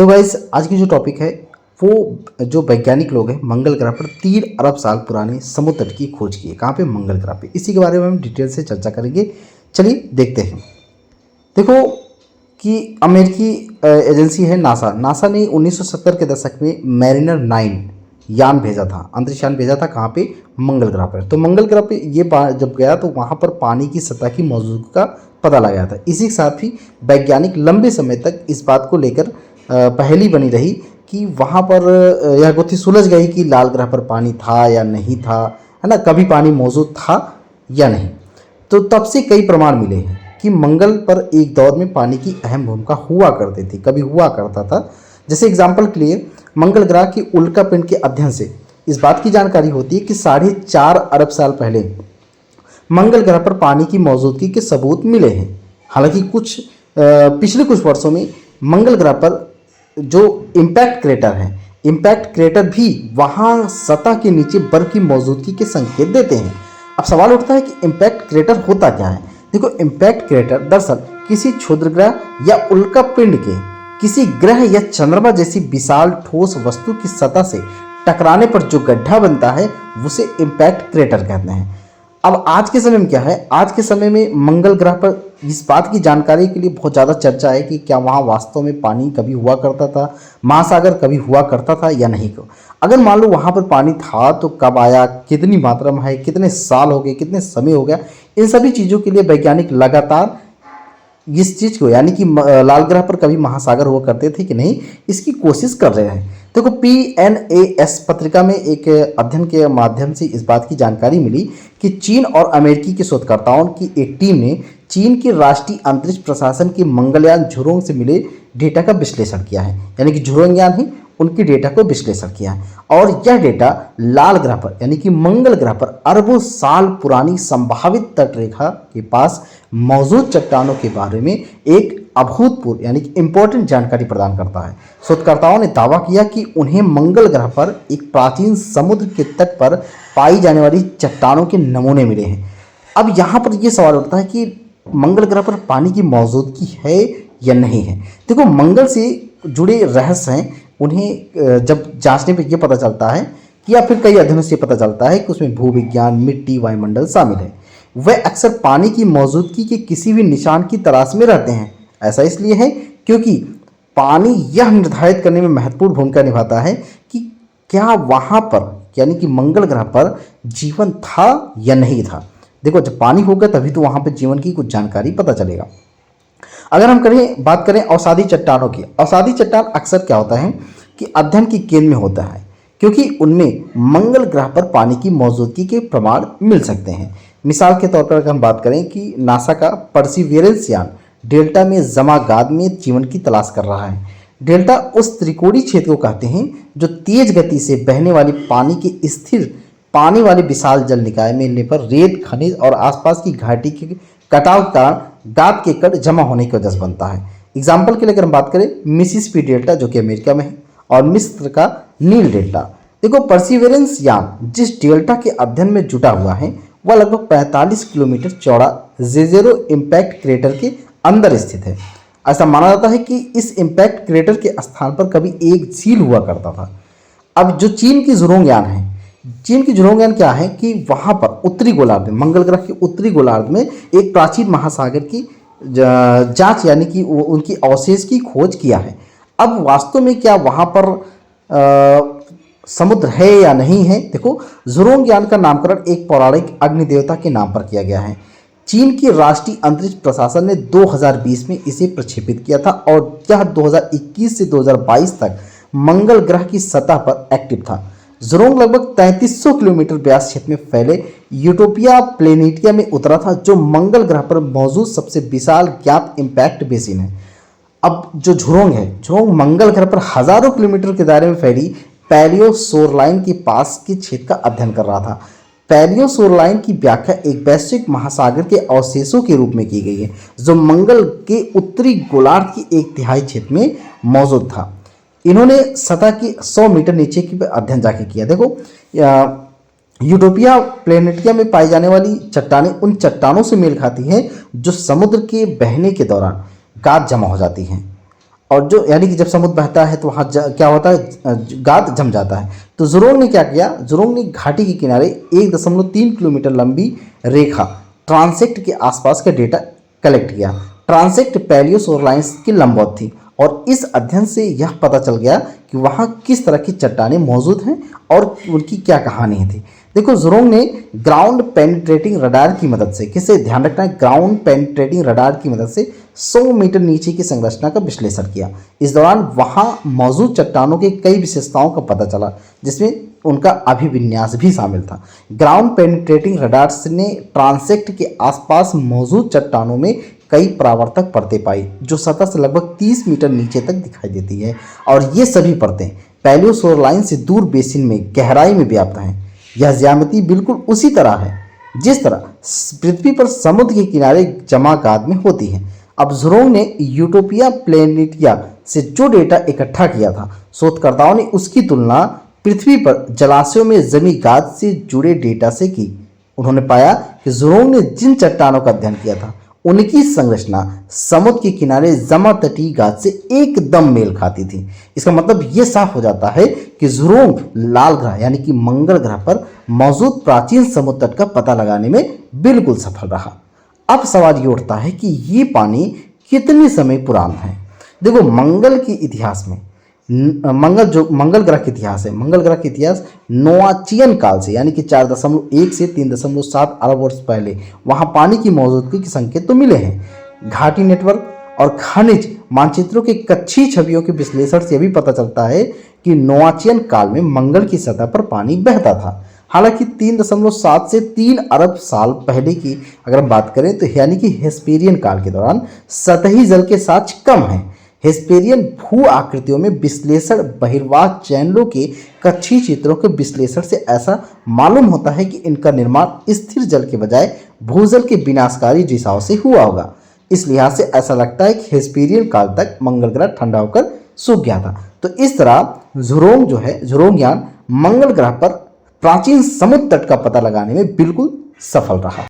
तो गाइस आज की जो टॉपिक है वो जो वैज्ञानिक लोग हैं मंगल ग्रह पर 3 अरब साल पुराने समुद्र तट की खोज की है। कहाँ पे? मंगल ग्रह पे। इसी के बारे में हम डिटेल से चर्चा करेंगे। चलिए देखते हैं। देखो कि अमेरिकी एजेंसी है नासा। नासा ने 1970 के दशक में मैरिनर 9 यान भेजा था, अंतरिक्ष यान भेजा था। कहाँ पे? मंगल ग्रह पर। तो मंगल ग्रह पे ये जब गया तो वहाँ पर पानी की सतह की मौजूदगी का पता लगाया था। इसी के साथ ही वैज्ञानिक लंबे समय तक इस बात को लेकर पहेली बनी रही कि वहाँ पर यह गुत्थी सुलझ गई कि लाल ग्रह पर पानी था या नहीं था, है ना, कभी पानी मौजूद था या नहीं। तो तब से कई प्रमाण मिले हैं कि मंगल पर एक दौर में पानी की अहम भूमिका हुआ करती थी, कभी हुआ करता था। जैसे एग्जाम्पल के लिए मंगल ग्रह के उल्का पिंड के अध्ययन से इस बात की जानकारी होती है कि 4.5 अरब साल पहले मंगल ग्रह पर पानी की मौजूदगी के सबूत मिले हैं। हालांकि पिछले कुछ वर्षों में मंगल ग्रह पर जो इम्पैक्ट क्रेटर है, इम्पैक्ट क्रेटर भी वहाँ सतह के नीचे बर्फ की मौजूदगी के संकेत देते हैं। अब सवाल उठता है कि इम्पैक्ट क्रेटर होता क्या है। देखो, इम्पैक्ट क्रेटर दरअसल किसी क्षुद्रग्रह या उल्का पिंड के किसी ग्रह या चंद्रमा जैसी विशाल ठोस वस्तु की सतह से टकराने पर जो गड्ढा बनता है उसे इम्पैक्ट क्रेटर कहते हैं। अब आज के समय में क्या है, आज के समय में मंगल ग्रह पर इस बात की जानकारी के लिए बहुत ज़्यादा चर्चा है कि क्या वहाँ वास्तव में पानी कभी हुआ करता था, महासागर कभी हुआ करता था या नहीं। अगर मान लो वहाँ पर पानी था तो कब आया, कितनी मात्रा में है, कितने साल हो गए, कितने समय हो गया, इन सभी चीज़ों के लिए वैज्ञानिक लगातार इस चीज़ को, यानी कि लाल ग्रह पर कभी महासागर हुआ करते थे कि नहीं, इसकी कोशिश कर रहे हैं। देखो, PNAS पत्रिका में एक अध्ययन के माध्यम से इस बात की जानकारी मिली कि चीन और अमेरिकी के शोधकर्ताओं की एक टीम ने चीन के राष्ट्रीय अंतरिक्ष प्रशासन के मंगलयान झुरोंग से मिले डेटा का विश्लेषण किया है। यानी कि झुरोंग यान ही उनकी डेटा को विश्लेषण किया है और यह डेटा लाल ग्रह पर यानी कि मंगल ग्रह पर अरबों साल पुरानी संभावित तटरेखा के पास मौजूद चट्टानों के बारे में एक अभूतपूर्व यानी कि इंपॉर्टेंट जानकारी प्रदान करता है। शोधकर्ताओं ने दावा किया कि उन्हें मंगल ग्रह पर एक प्राचीन समुद्र के तट पर पाई जाने वाली चट्टानों के नमूने मिले हैं। अब यहाँ पर यह सवाल उठता है कि मंगल ग्रह पर पानी की मौजूदगी है या नहीं है। देखो, मंगल से जुड़े रहस्य हैं, उन्हें जब जांचने पर यह पता चलता है कि या फिर कई अध्ययनों से पता चलता है कि उसमें भूविज्ञान, मिट्टी, वायुमंडल शामिल है। वह अक्सर पानी की मौजूदगी के किसी भी निशान की तलाश में रहते हैं। ऐसा इसलिए है क्योंकि पानी यह निर्धारित करने में महत्वपूर्ण भूमिका निभाता है कि क्या वहाँ पर यानी कि मंगल ग्रह पर जीवन था या नहीं था। देखो, जब पानी होगा तभी तो वहाँ पर जीवन की कुछ जानकारी पता चलेगा। अगर हम बात करें अवसादी चट्टानों की, अवसादी चट्टान अक्सर क्या होता है कि अध्ययन के केंद्र में होता है क्योंकि उनमें मंगल ग्रह पर पानी की मौजूदगी के प्रमाण मिल सकते हैं। मिसाल के तौर पर अगर हम बात करें कि नासा का परसिवियरेंस यान डेल्टा में जमा गाद में जीवन की तलाश कर रहा है। डेल्टा उस त्रिकोणीय क्षेत्र को कहते हैं जो तेज गति से बहने वाली पानी के स्थिर पानी वाले विशाल जल निकाय में मिलने पर रेत, खनिज और आसपास की घाटी के कटाव के कारण गाद के कण जमा होने की वजह से बनता है। एग्जाम्पल के लिए अगर हम बात करें मिसिसिपी डेल्टा जो कि अमेरिका में है और मिस्र का नील डेल्टा। देखो, परसिवियरेंस यान जिस डेल्टा के अध्ययन में जुटा हुआ है वह लगभग 45 किलोमीटर चौड़ा जेजेरो इम्पैक्ट क्रेटर के अंदर स्थित है। ऐसा माना जाता है कि इस इम्पैक्ट क्रेटर के स्थान पर कभी एक झील हुआ करता था। अब जो चीन की झुरोंग यान है, चीन की झुरोंग यान क्या है कि वहाँ पर उत्तरी गोलार्ध में, मंगल ग्रह के उत्तरी गोलार्ध में एक प्राचीन महासागर की जांच यानी कि उनकी अवशेष की खोज किया है। अब वास्तव में क्या वहाँ पर समुद्र है या नहीं है। देखो, झुरोंग यान का नामकरण एक पौराणिक अग्नि देवता के नाम पर किया गया है। चीन की राष्ट्रीय अंतरिक्ष प्रशासन ने 2020 में इसे प्रक्षेपित किया था और यह 2021 से 2022 तक मंगल ग्रह की सतह पर एक्टिव था। झुरोंग लगभग 3300 किलोमीटर व्यास क्षेत्र में फैले यूटोपिया प्लेनेटिया में उतरा था जो मंगल ग्रह पर मौजूद सबसे विशाल ज्ञात इम्पैक्ट बेसिन है। अब जो झुरोंग है, झुरोंग मंगल ग्रह पर हजारों किलोमीटर के दायरे में फैली पैलियो शोरलाइन के पास के क्षेत्र का अध्ययन कर रहा था। पैलियो शोरलाइन की व्याख्या एक वैश्विक महासागर के अवशेषों के रूप में की गई है जो मंगल के उत्तरी गोलार्ध की एक तिहाई क्षेत्र में मौजूद था। इन्होंने सतह की 100 मीटर नीचे की अध्ययन जाके किया। देखो, यूटोपिया प्लेनेटिया में पाई जाने वाली चट्टानें उन चट्टानों से मेल खाती हैं जो समुद्र के बहने के दौरान गाद जमा हो जाती हैं। और जो यानी कि जब समुद्र बहता है तो वहाँ क्या होता है, गाद जम जाता है। तो ज़ुरोंग ने क्या किया, ज़ुरोंग ने घाटी के किनारे 1.3 किलोमीटर लंबी रेखा ट्रांसेक्ट के आसपास का डेटा कलेक्ट किया। ट्रांसेक्ट पैलियोसोर लाइन्स की लंबवत थी और इस अध्ययन से यह पता चल गया कि वहाँ किस तरह की चट्टानें मौजूद हैं और उनकी क्या कहानी थी। देखो, ज़ुरोंग ने ग्राउंड पेनिट्रेटिंग रडार की मदद से, किसे ध्यान रखना है, ग्राउंड पेनिट्रेटिंग रडार की मदद से 100 मीटर नीचे की संरचना का विश्लेषण किया। इस दौरान वहां मौजूद चट्टानों के कई विशेषताओं का पता चला, जिसमें उनका अभिविन्यास भी शामिल था। ग्राउंड पेनिट्रेटिंग रडार ने ट्रांसेक्ट के आसपास मौजूद चट्टानों में कई परावर्तक परतें पाई जो सतह से लगभग 30 मीटर नीचे तक दिखाई देती है, और ये सभी परतें पैलियोसोर लाइन से दूर बेसिन में गहराई में व्याप्त हैं। यह ज्यामिति बिल्कुल उसी तरह है जिस तरह पृथ्वी पर समुद्र के किनारे जमा गाद में होती है। अब ज़ुरोंग ने यूटोपिया प्लेनेटिया से जो डेटा इकट्ठा किया था, शोधकर्ताओं ने उसकी तुलना पृथ्वी पर जलाशयों में जमी गाद से जुड़े डेटा से की। उन्होंने पाया कि ज़ुरोंग ने जिन चट्टानों का अध्ययन किया था उनकी संरचना समुद्र के किनारे जमा तटीय गाद से एकदम मेल खाती थी। इसका मतलब ये साफ हो जाता है कि ज़ुरोंग लाल ग्रह यानी कि मंगल ग्रह पर मौजूद प्राचीन समुद्र तट का पता लगाने में बिल्कुल सफल रहा। अब सवाल ये उठता है कि ये पानी कितने समय पुराना है। देखो, मंगल के इतिहास में मंगल ग्रह का इतिहास है, मंगल ग्रह का इतिहास नोआचियन काल से यानी कि 4.1 से 3.7 अरब वर्ष पहले वहाँ पानी की मौजूदगी के संकेत तो मिले हैं। घाटी नेटवर्क और खनिज मानचित्रों के कच्ची छवियों के विश्लेषण से भी पता चलता है कि नोआचियन काल में मंगल की सतह पर पानी बहता था। हालांकि 3.7 से 3 अरब साल पहले की अगर हम बात करें तो यानी कि हेस्पेरियन काल के दौरान सतही जल के साक्ष्य कम है। हेस्पेरियन भू आकृतियों में विश्लेषण बहिर्वाह चैनलों के कच्ची चित्रों के विश्लेषण से ऐसा मालूम होता है कि इनका निर्माण स्थिर जल के बजाय भूजल के विनाशकारी दिशाओं से हुआ होगा। इस लिहाज से ऐसा लगता है कि हेस्पेरियन काल तक मंगल ग्रह ठंडा होकर सूख गया था। तो इस तरह ज़ुरोंग जो है, ज़ुरोंग यान मंगल ग्रह पर प्राचीन समुद्र तट का पता लगाने में बिल्कुल सफल रहा।